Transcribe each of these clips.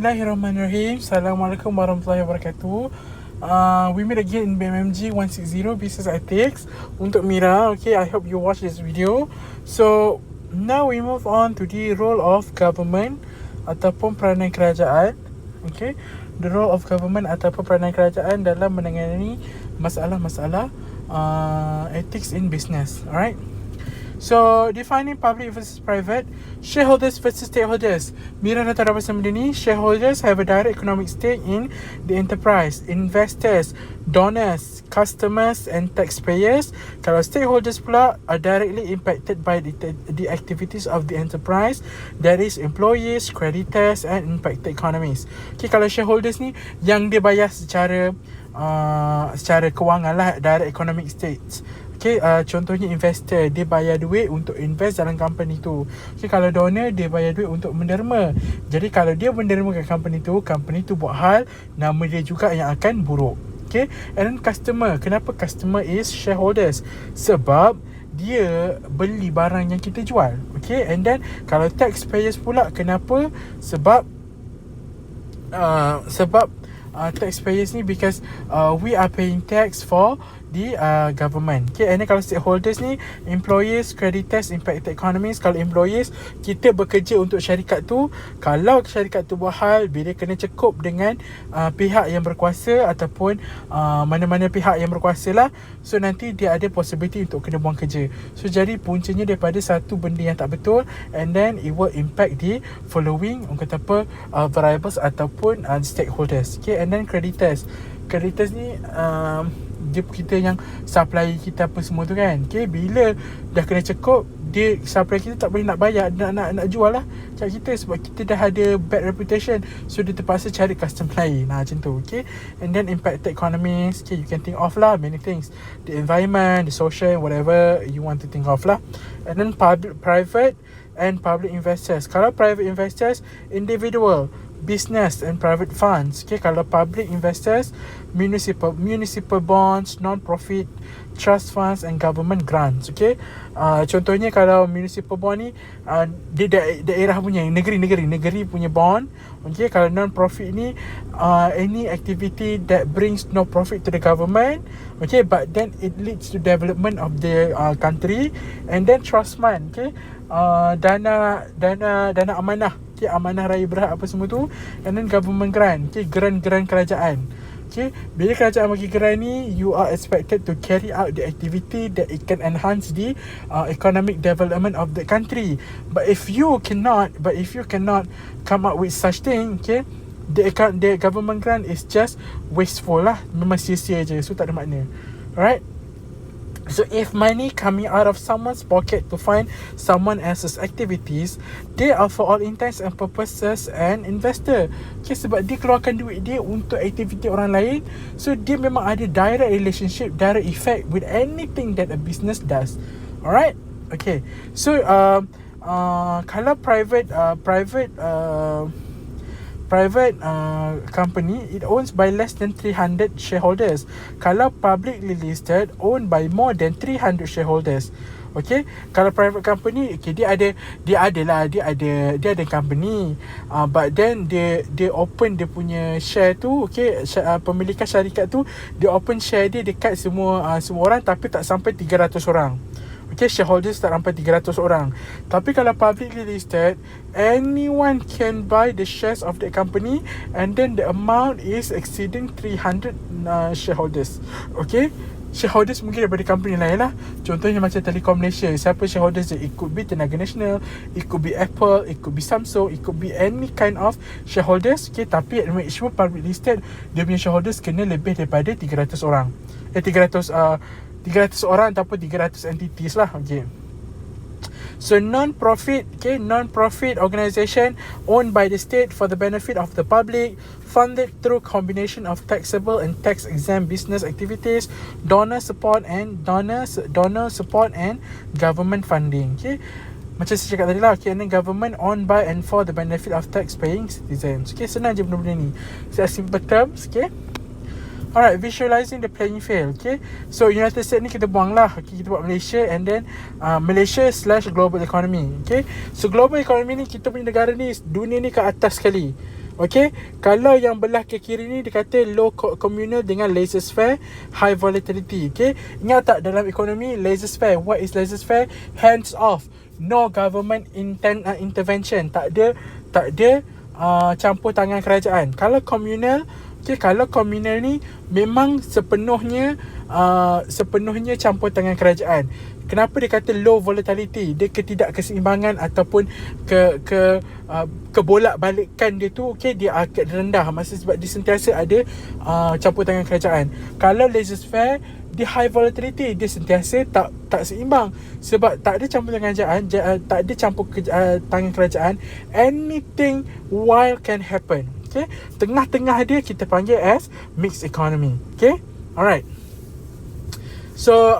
Bismillahirrahmanirrahim. Assalamualaikum warahmatullahi wabarakatuh. We meet again in BMMG160 Business Ethics untuk Mira. Okay, I hope you watch this video. So now we move on to the role of government ataupun peranan kerajaan. Okay, the role of government ataupun peranan kerajaan dalam menangani masalah-masalah ethics in business. Alright. So, defining public versus private, shareholders versus stakeholders. Mira dah tahu bersama ni, shareholders have a direct economic stake in the enterprise. Investors, donors, customers and taxpayers. Kalau stakeholders pula are directly impacted by the activities of the enterprise. That is employees, creditors and impacted economies. Okay, kalau shareholders ni yang dia bayar secara kewangan lah, direct economic stakes. Okay, contohnya investor, dia bayar duit untuk invest dalam company tu. Okay, kalau donor, dia bayar duit untuk menderma. Jadi kalau dia menderma kat company tu buat hal, nama dia juga yang akan buruk. Okay, and then customer. Kenapa customer is shareholders? Sebab dia beli barang yang kita jual. Okay, and then kalau taxpayers pula, kenapa? Sebab taxpayers ni because we are paying tax for the government. Okay, and then kalau stakeholders ni, employees, creditors, impacted economies. Kalau employees, kita bekerja untuk syarikat tu. Kalau syarikat tu buat hal, bila kena cekup dengan pihak yang berkuasa ataupun mana-mana pihak yang berkuasa lah, so nanti dia ada possibility untuk kena buang kerja. So jadi puncanya daripada satu benda yang tak betul, and then it will impact the following variables ataupun stakeholders. Okay, and then creditors ni dia kita yang supply kita apa semua tu kan. Okay, bila dah kena cekup, dia supply kita tak boleh nak bayar, nak jual lah kat kita sebab kita dah ada bad reputation. So dia terpaksa cari customer lain macam tu. Okay, and then impacted economies. Okay, you can think of lah many things, the environment, the social, whatever you want to think of lah. And then private and public investors. Kalau private investors, individual, business and private funds. Okay, kalau public investors, municipal bonds, non-profit, trust funds and government grants. Okay, contohnya kalau municipal bond ni daerah punya, negeri punya bond. Okay, kalau non-profit ni any activity that brings no profit to the government. Okay, but then it leads to development of the country. And then trust fund. Okay, dana amanah. Okay, amanah raya berhad apa semua tu. And then government grant. Okay, grant kerajaan. Okay, bila kerajaan bagi grant ni, you are expected to carry out the activity that it can enhance the economic development of the country. But if you cannot come up with such thing, okay, the government grant is just wasteful lah. Memang sia-sia je, so tak ada makna. Alright. So if money coming out of someone's pocket to fund someone else's activities, they are for all intents and purposes an investor. Okay, sebab dia keluarkan duit dia untuk aktiviti orang lain. So dia memang ada direct relationship, direct effect with anything that a business does. Alright. Okay, so kalau private company, it owns by less than 300 shareholders. Kalau publicly listed, owned by more than 300 shareholders. Okay, kalau private company, okay, dia ada company, but then dia open dia punya share tu. Okay, pemilikan syarikat tu, dia open share dia dekat semua orang, tapi tak sampai 300 orang. Okay, shareholders tak sampai 300 orang. Tapi kalau publicly listed, anyone can buy the shares of that company, and then the amount is exceeding 300 shareholders. Okay, shareholders mungkin daripada company lain lah. Contohnya macam Telekom Malaysia, siapa shareholders dia? It could be Tenaga Nasional, it could be Apple, it could be Samsung, it could be any kind of shareholders. Okay, tapi make sure public listed, dia punya shareholders kena lebih daripada 300 orang. 300 orang ataupun 300 entities lah. Okay, so non-profit organisation owned by the state for the benefit of the public, funded through combination of taxable and tax exempt business activities, donor support and government funding. Okay, macam saya cakap tadi lah. Okay, and then government owned by and for the benefit of tax paying citizens. Okay, senang je benda-benda ni. Saya simple terms. Okay, alright, visualizing the playing field. Okay, so United States ni kita buang lah. Okay, kita buat Malaysia, and then Malaysia / global economy. Okay, so global economy ni, kita punya negara ni, dunia ni ke atas sekali. Okay, kalau yang belah ke kiri ni dia kata low communal dengan laissez-faire, high volatility. Okay, ingat tak dalam ekonomi laissez-faire, what is laissez-faire? Hands off, no government intervention, tak ada campur tangan kerajaan. Kalau communal, okay, kalau communal ni memang sepenuhnya campur tangan kerajaan. Kenapa dia kata low volatility? Dia ketidakkeseimbangan ataupun kebolak-balikan dia tu, okay, dia agak rendah. Maksud sebab dia sentiasa ada campur tangan kerajaan. Kalau laissez-faire, dia high volatility, dia sentiasa tak seimbang sebab tak ada campur tangan kerajaan, tak ada campur tangan kerajaan. Anything wild can happen. Okay, tengah-tengah dia kita panggil as mixed economy. Okay, alright. So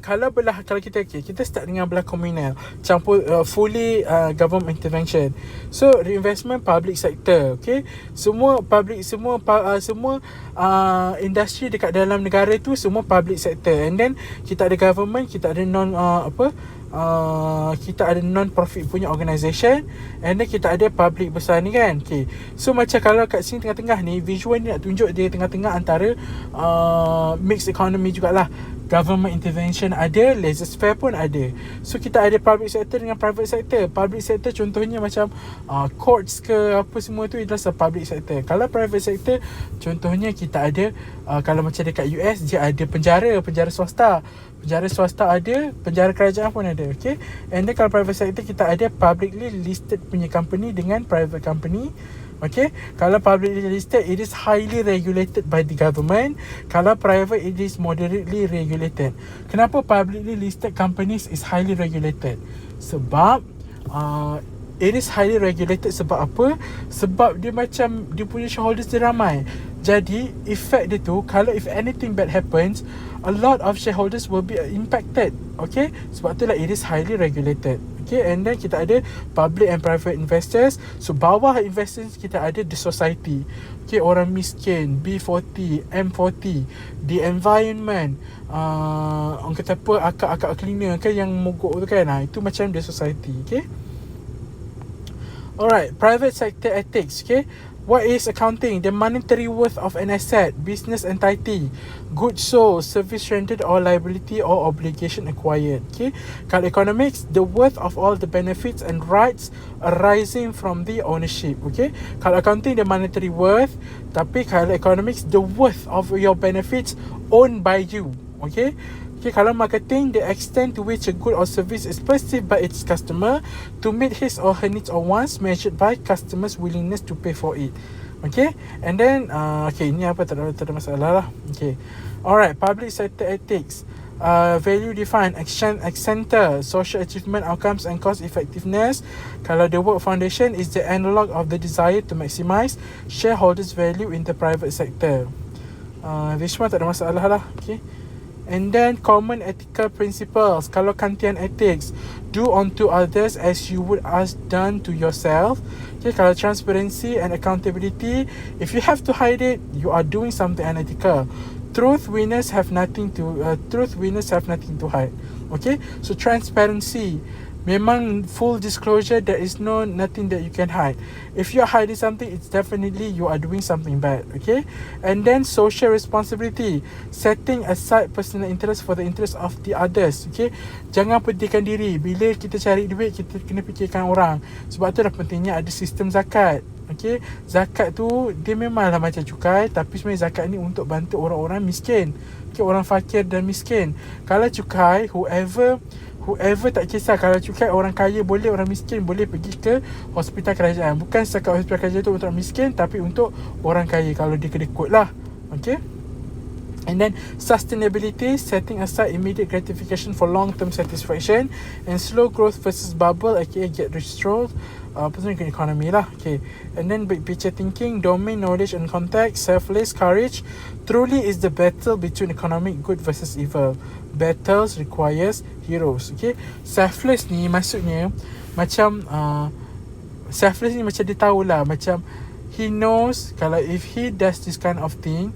kalau kita start dengan belah komunal, campur fully government intervention. So reinvestment public sector, okay, semua industri dekat dalam negara tu semua public sector. And then kita ada government, kita ada kita ada non-profit punya organisation, and then kita ada public besar ni kan. Okay, so macam kalau kat sini tengah-tengah ni, visual ni nak tunjuk dia tengah-tengah antara mixed economy jugalah. Government intervention ada, laissez-faire pun ada. So kita ada public sector dengan private sector. Public sector contohnya macam courts ke apa semua tu adalah public sector. Kalau private sector contohnya kita ada kalau macam dekat US dia ada penjara swasta. Penjara swasta ada, penjara kerajaan pun ada. Okay, and then kalau private sector kita ada publicly listed punya company dengan private company. Okay, kalau publicly listed, it is highly regulated by the government. Kalau private, it is moderately regulated. Kenapa publicly listed companies is highly regulated? Sebab it is highly regulated sebab apa? Sebab dia macam dia punya shareholders dia ramai. Jadi effect dia tu, kalau if anything bad happens, a lot of shareholders will be impacted. Okay, sebab tu lah it is highly regulated. Okay, and then kita ada public and private investors. So bawah investors kita ada the society. Okay, orang miskin, B40, M40, the environment, orang kata apa, akak-akak cleaner kan yang mogok tu kan, itu macam the society. Okay, alright, private sector ethics. Okay, what is accounting? The monetary worth of an asset, business entity, goods sold, service rendered, or liability or obligation acquired. Okay, kalau economics, the worth of all the benefits and rights arising from the ownership. Okay, kalau accounting, the monetary worth, tapi kalau economics, the worth of your benefits owned by you. Okay, okay, kalau marketing, the extent to which a good or service is perceived by its customer to meet his or her needs or wants, measured by customers' willingness to pay for it. Okay, and then okay, ini apa, tak ada masalah lah. Okay, alright, public sector ethics, value defined, action center, social achievement, outcomes and cost effectiveness. Kalau the work foundation is the analog of the desire to maximize shareholders' value in the private sector. This one tak ada masalah lah. Okay, and then common ethical principles. Kalau Kantian ethics, do unto others as you would ask done to yourself. Okay, kalau transparency and accountability, if you have to hide it, you are doing something unethical. Truth winners have nothing to hide. Okay, so transparency, memang full disclosure, there is nothing that you can hide. If you are hiding something, it's definitely you are doing something bad. Okay, and then social responsibility, setting aside personal interest for the interest of the others. Okay, jangan pentingkan diri. Bila kita cari duit, kita kena fikirkan orang. Sebab tu dah pentingnya ada sistem zakat. Okay, zakat tu dia memanglah macam cukai, tapi sebenarnya zakat ni untuk bantu orang-orang miskin. Okay, orang fakir dan miskin. Kalau cukai, whoever tak kisah. Kalau cukai, orang kaya boleh, orang miskin boleh pergi ke hospital kerajaan. Bukan setakat hospital kerajaan tu untuk orang miskin, tapi untuk orang kaya kalau dia kedekut lah. Okay, and then sustainability, setting aside immediate gratification for long-term satisfaction, and slow growth versus bubble, aka get restored, personal economy lah. Okay, and then big picture thinking, domain knowledge and context, selfless courage. Truly is the battle between economic good versus evil. Battles requires heroes. Okay, selfless ni maksudnya macam selfless ni macam dia tahulah, macam he knows kalau if he does this kind of thing,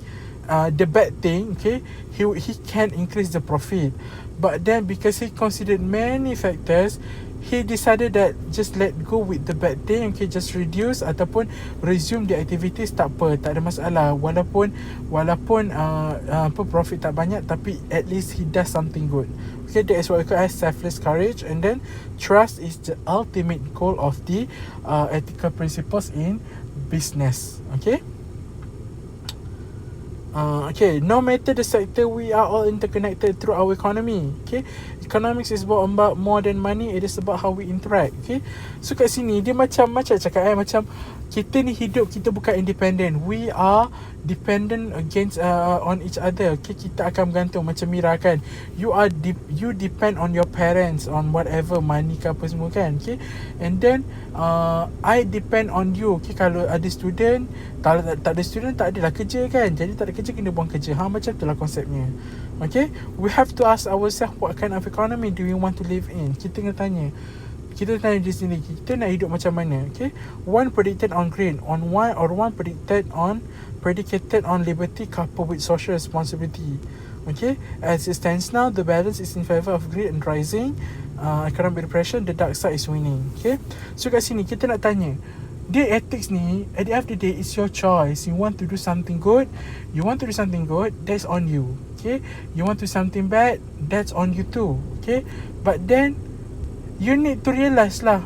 the bad thing, okay, he can increase the profit. But then because he considered many factors, he decided that just let go with the bad thing. Okay, just reduce ataupun resume the activities, tak apa, tak ada masalah. Walaupun profit tak banyak, tapi at least he does something good. Okay, that is what we call as selfless courage. And then trust is the ultimate goal of the ethical principles in business. Okay. Okay, no matter the sector, we are all interconnected through our economy. Okay, economics is about more than money. It is about how we interact. Okay, so kat sini dia macam cakap macam kita ni hidup, kita bukan independent. We are dependent against on each other. Okay, kita akan bergantung macam Mira kan. You depend on your parents, on whatever money ke apa semua kan. Okay, and then I depend on you. Okay, kalau ada student, kalau tak ada student, tak adalah kerja kan. Jadi tak ada kerja, kena buang kerja. Macam itulah konsepnya. Okay, we have to ask ourselves, what kind of economy do we want to live in? Kita kena tanya. Kita tanya di sini, kita nak hidup macam mana? Okay, one predicated on greed, one predicated on liberty coupled with social responsibility. Okay, as it stands now, the balance is in favor of greed and rising economic depression. The dark side is winning. Okay, so kat sini kita nak tanya, dia ethics ni, at the end of the day, it's your choice. You want to do something good, that's on you. Okay, you want to do something bad, that's on you too. Okay, but then you need to realize lah,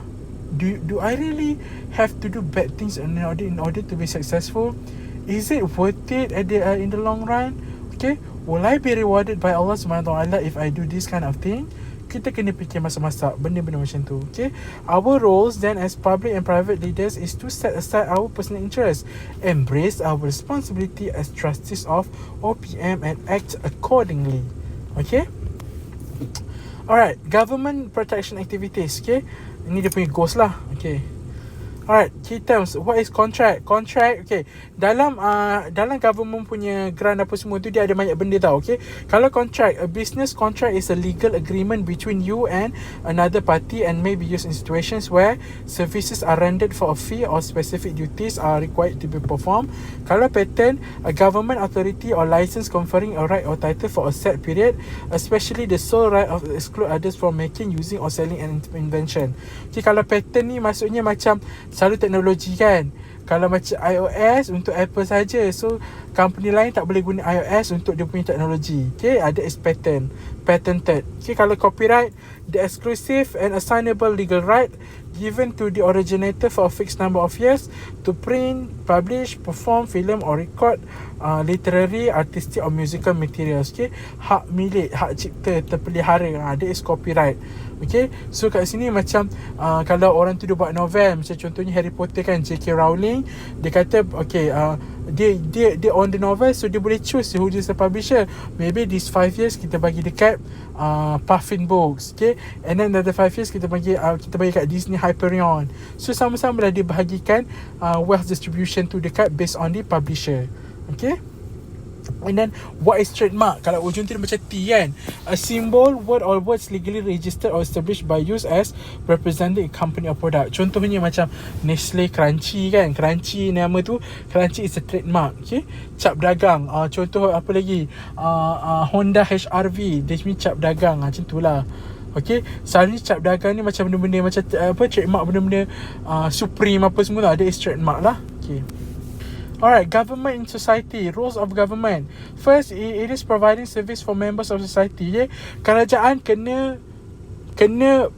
do I really have to do bad things in order to be successful? Is it worth it in the long run? Okay, will I be rewarded by Allah Subhanahu Wa Taala if I do this kind of thing? Kita kena fikir masa-masa benda-benda macam tu. Okay, our roles then as public and private leaders is to set aside our personal interests, embrace our responsibility as trustees of OPM, and act accordingly. Okay. Alright, government protection activities. Okay, ini dia punya goals lah. Okay. Alright, key terms. What is contract? Contract, okay. Dalam government punya grant apa semua tu, dia ada banyak benda tau, okay. Kalau contract, a business contract is a legal agreement between you and another party and may be used in situations where services are rendered for a fee or specific duties are required to be performed. Kalau patent, a government authority or license conferring a right or title for a set period, especially the sole right of exclude others from making, using or selling an invention. Okay, kalau patent ni maksudnya macam selalu teknologi kan. Kalau macam iOS untuk Apple saja, so company lain tak boleh guna iOS untuk dia punya teknologi. Okay, ada is patented. Okay, kalau copyright, the exclusive and assignable legal right given to the originator for a fixed number of years to print, publish, perform, film or record literary, artistic or musical materials. Okay, hak milik, hak cipta terpelihara, that is copyright. Okay, so kat sini macam kalau orang tu dia buat novel, macam contohnya Harry Potter kan, J.K. Rowling, dia kata okay, dia on the novel, so dia boleh choose who is the publisher. Maybe this 5 years kita bagi dekat Puffin Books, okay, and then another 5 years kita bagi kat Disney Hyperion. So sama-sama lah dia bahagikan wealth distribution tu dekat based on the publisher. Okay. And then what is trademark? Kalau ujung tu dia macam T kan, a symbol, word or words legally registered or established by use as representing a company or product. Contohnya macam Nestle Crunchy kan, Crunchy nama tu, Crunchy is a trademark. Okay, cap dagang. Contoh apa lagi, Honda HRV, dia punya cap dagang, macam tu lah. Okay, selalunya cap dagang ni macam benda-benda macam trademark, benda-benda Supreme apa semua lah, dia is trademark lah. Okay. Alright, government in society, roles of government. First, it is providing service for members of society. Okay? Kerajaan kena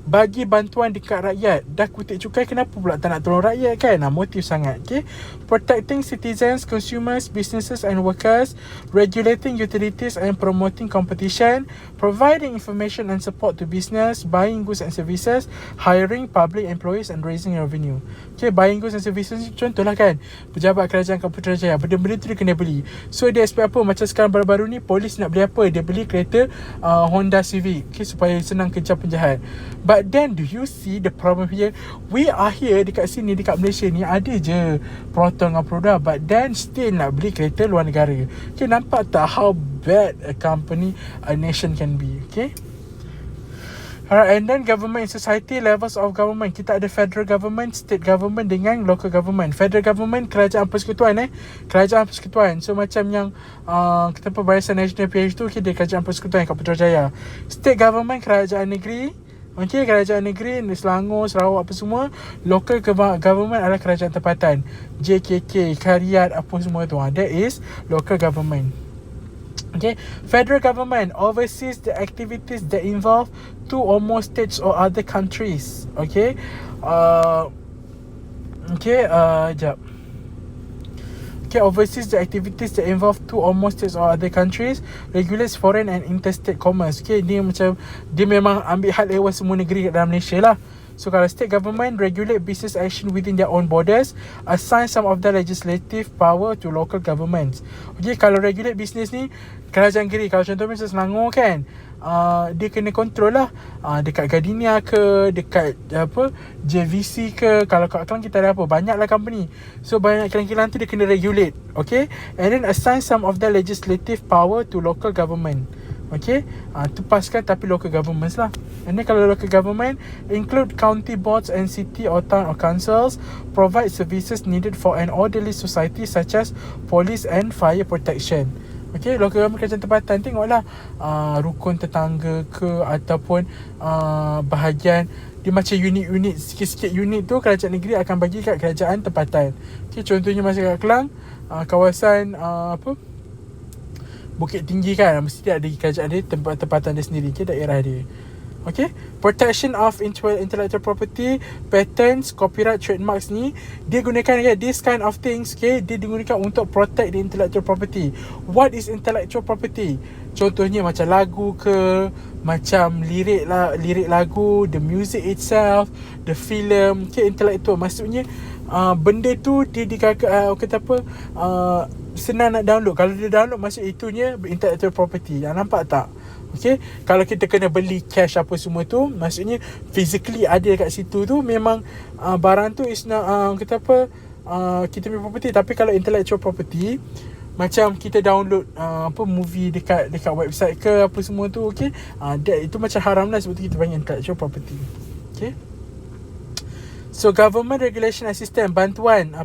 bagi bantuan dekat rakyat. Dah kutip cukai, kenapa pula tak nak tolong rakyat kan? Motif sangat. Okay? Protecting citizens, consumers, businesses and workers, regulating utilities and promoting competition, providing information and support to business, buying goods and services, hiring public employees and raising revenue. Okay, buying goods and services, contohlah kan, pejabat kerajaan Putrajaya, benda-benda tu dia kena beli. So dia expect apa? Macam sekarang baru-baru ni, polis nak beli apa? Dia beli kereta Honda Civic, okay, supaya senang kejar penjahat. But then do you see the problem here? We are here dekat sini, dekat Malaysia ni ada je protol dengan produk, but then still nak beli kereta luar negara. Okay, nampak tak how bad a company, a nation can be? Okay. Alright, and then government and society, levels of government. Kita ada federal government, state government dengan local government. Federal government, kerajaan persekutuan kerajaan persekutuan. So macam yang kita Barisan Nasional PH tu, dia kerajaan persekutuan kat Putrajaya. State government, kerajaan negeri. Okay, kerajaan negeri Selangor, Sarawak apa semua. Local government adalah kerajaan tempatan, JKK, Khariat apa semua tu. That is local government. Okay, federal government oversees the activities that involve two or more states or other countries. Okay, jap. Okay, oversees the activities that involve two or more states or other countries, regulates foreign and interstate commerce. Okay, dia memang ambil hal ehwal semua negeri dalam Malaysia lah. So kalau state government regulate business action within their own borders, assign some of the legislative power to local governments. Okay, kalau regulate business ni, kerajaan negeri, kalau contoh macam Selangor kan, dia kena control lah, dekat Gardenia ke, dekat JVC ke. Kalau kat Kelang kita ada banyak lah company. So banyak kilang-kilang tu dia kena regulate. Okay, and then assign some of the legislative power to local government. Okay, tu paskan tapi local governments lah. And then kalau local government include county boards and city or town or councils, provide services needed for an orderly society such as police and fire protection. Okay, local government kerajaan tempatan, tengoklah rukun tetangga ke ataupun bahagian dia macam unit-unit, sikit-sikit unit tu kerajaan negeri akan bagi kat kerajaan tempatan. Okay, contohnya masa kat Kelang, kawasan Bukit Tinggi kan, mesti ada kerajaan dia, tempatan dia sendiri, daerah dia. Okay, protection of intellectual property, patents, copyright, trademarks ni dia gunakan this kind of things. Okay, dia digunakan untuk protect the intellectual property. What is intellectual property? Contohnya macam lagu ke, macam lirik lagu, the music itself, the film. Okay, intellectual maksudnya benda tu dia kata apa, senang nak download. Kalau dia download maksud itunya intellectual property. Nampak tak? Okay, kalau kita kena beli cash apa semua tu, maksudnya physically ada kat situ tu, memang barang tu is not, kita punya property. Tapi kalau intellectual property, macam kita download movie dekat website ke apa semua tu, okay, itu macam haram lah, sebab tu kita panggil intellectual property. Okay, so government regulation assistance, bantuan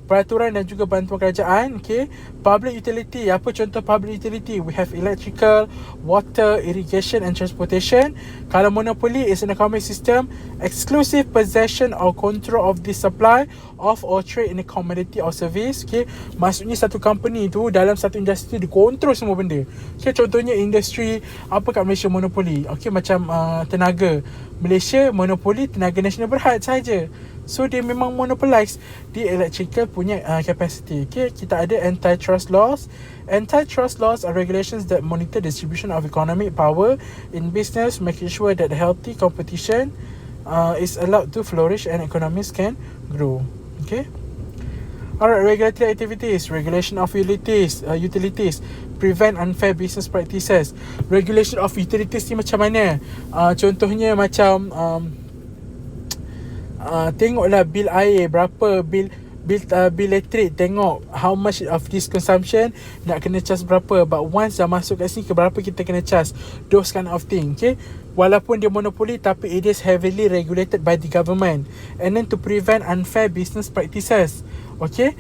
peraturan dan juga bantuan kerajaan. Okay, public utility, apa contoh public utility? We have electrical, water, irrigation and transportation. Kalau monopoly is an economic system, exclusive possession or control of the supply of or trade in a commodity or service. Okay, maksudnya satu company tu dalam satu industri dia kontrol semua benda. Okay, contohnya industri apa kat Malaysia monopoly. Okay, macam tenaga Malaysia monopoli tenaga nasional berhad saja. So dia memang monopolize di electrical punya capacity. Okay, kita ada antitrust laws. Antitrust laws are regulations that monitor distribution of economic power in business, making sure that healthy competition is allowed to flourish and economies can grow. Okay. Alright, regulatory activities, regulation of utilities, prevent unfair business practices. Regulation of utilities ni macam mana? Contohnya macam tengoklah bil air berapa, bil elektrik, tengok how much of this consumption nak kena charge berapa. But once dah masuk kat sini, ke berapa kita kena charge, those kind of thing. Okay, walaupun dia monopoli, tapi it is heavily regulated by the government. And then to prevent unfair business practices. Okay,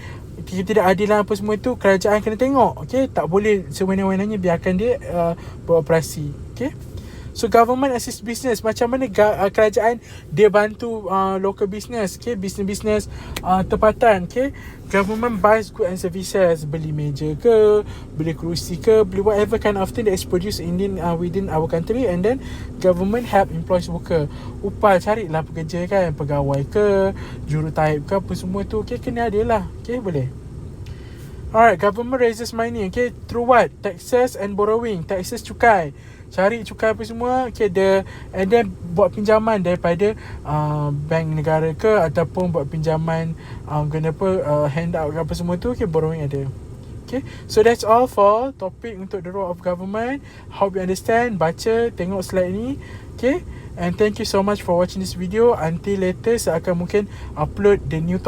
ketidakadilan apa semua tu kerajaan kena tengok. Okay, tak boleh sewenang-wenangnya biarkan dia beroperasi. Okay, so government assist business, macam mana kerajaan dia bantu local business. Okay, business tempatan. Okay, government buys goods and services, beli meja ke, beli kerusi ke, beli whatever kind of thing that is produced within our country. And then government help employees worker, upah, carilah pekerja kan, pegawai ke, jurutajab ke, apa semua tu. Okay, kena ada lah. Okay, boleh. Alright, government raises money. Okay, through what? Taxes and borrowing. Taxes, cukai, cari cukai apa semua. Okay, and then buat pinjaman daripada bank negara ke, ataupun buat pinjaman handout ke apa semua tu. Okay, borrowing ada. Okay, so that's all for topik untuk the role of government. Hope you understand. Baca, tengok slide ni. Okay, and thank you so much for watching this video. Until later, saya akan mungkin upload the new topic.